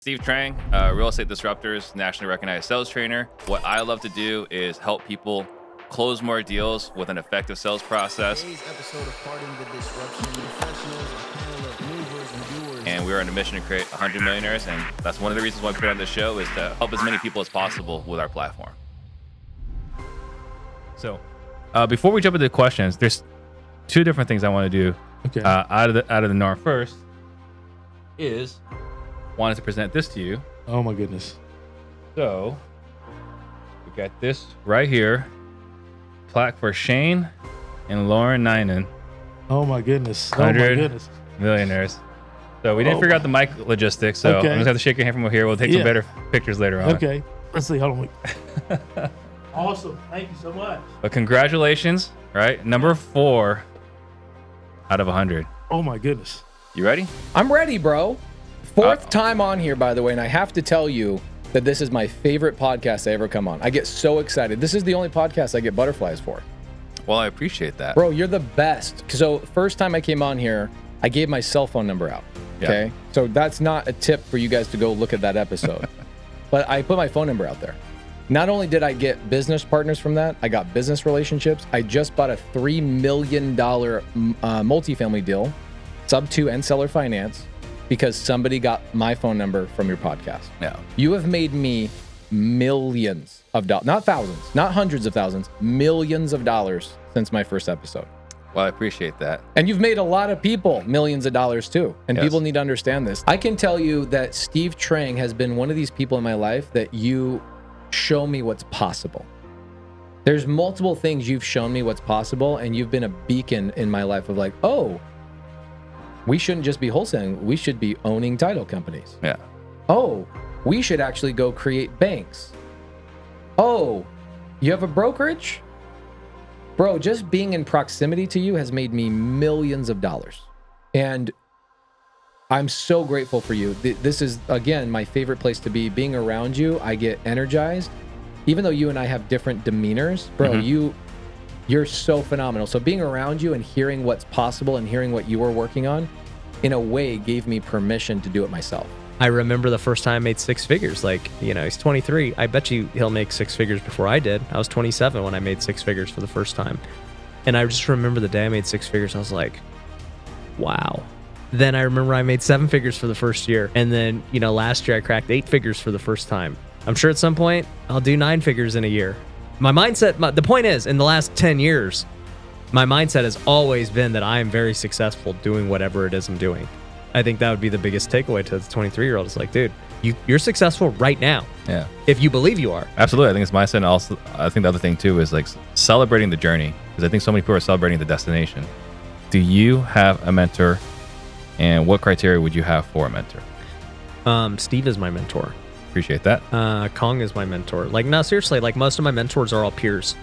Steve Trang, Real Estate Disruptors, nationally recognized sales trainer. What I love to do is help people close more deals with an effective sales process. Today's episode of Parting the Disruption Professionals, a panel of movers and doers. And we're on a mission to create 100 millionaires. And that's one of the reasons why we put on this show is to help as many people as possible with our platform. So before we jump into the questions, there's two different things I want to do out of the norm. First is wanted to present this to you. Oh my goodness. So we got this right here. Plaque for Shane and Lauren Ninen. Oh my goodness. 100 millionaires. So we didn't figure out the mic logistics, so I'm just gonna have to shake your hand from over here. We'll take some better pictures later on. Okay. Let's see. Hold on. Awesome. Thank you so much. But congratulations, right? Number 4 out of 100. Oh my goodness. You ready? I'm ready, bro. Fourth time on here, by the way, and I have to tell you that this is my favorite podcast I ever come on. I get so excited. This is the only podcast I get butterflies for. Well, I appreciate that. Bro, you're the best. So first time I came on here, I gave my cell phone number out, okay? Yeah. So that's not a tip for you guys to go look at that episode. But I put my phone number out there. Not only did I get business partners from that, I got business relationships. I just bought a $3 million multifamily deal, sub-2 and seller finance, because somebody got my phone number from your podcast. Yeah. You have made me millions of dollars, not thousands, not hundreds of thousands, millions of dollars since my first episode. Well, I appreciate that. And you've made a lot of people millions of dollars too. And people need to understand this. I can tell you that Steve Trang has been one of these people in my life that you show me what's possible. There's multiple things you've shown me what's possible, and you've been a beacon in my life of like, oh, we shouldn't just be wholesaling. We should be owning title companies. Yeah. Oh, we should actually go create banks. Oh, you have a brokerage? Bro, just being in proximity to you has made me millions of dollars. And I'm so grateful for you. This is, again, my favorite place to be. Being around you, I get energized. Even though you and I have different demeanors, bro, you're so phenomenal. So being around you and hearing what's possible and hearing what you were working on, in a way, gave me permission to do it myself. I remember the first time I made 6 figures. Like, you know, he's 23. I bet you he'll make 6 figures before I did. I was 27 when I made 6 figures for the first time. And I just remember the day I made 6 figures, I was like, wow. Then I remember I made 7 figures for the first year. And then, you know, last year I cracked 8 figures for the first time. I'm sure at some point I'll do 9 figures in a year. My mindset, the point is, in the last 10 years, my mindset has always been that I am very successful doing whatever it is I'm doing. I think that would be the biggest takeaway to the 23-year-old. It's like, dude, you're successful right now. Yeah. If you believe you are. Absolutely. I think it's mindset. And also, I think the other thing too is like celebrating the journey, because I think so many people are celebrating the destination. Do you have a mentor, and what criteria would you have for a mentor? Steve is my mentor. Appreciate that. Kong is my mentor. Like, no, seriously, like most of my mentors are all peers.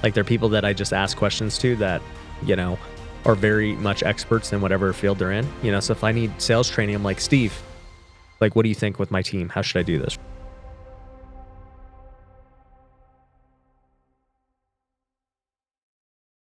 Like, they're people that I just ask questions to that, you know, are very much experts in whatever field they're in. You know, so if I need sales training, I'm like, Steve, like, what do you think with my team? How should I do this?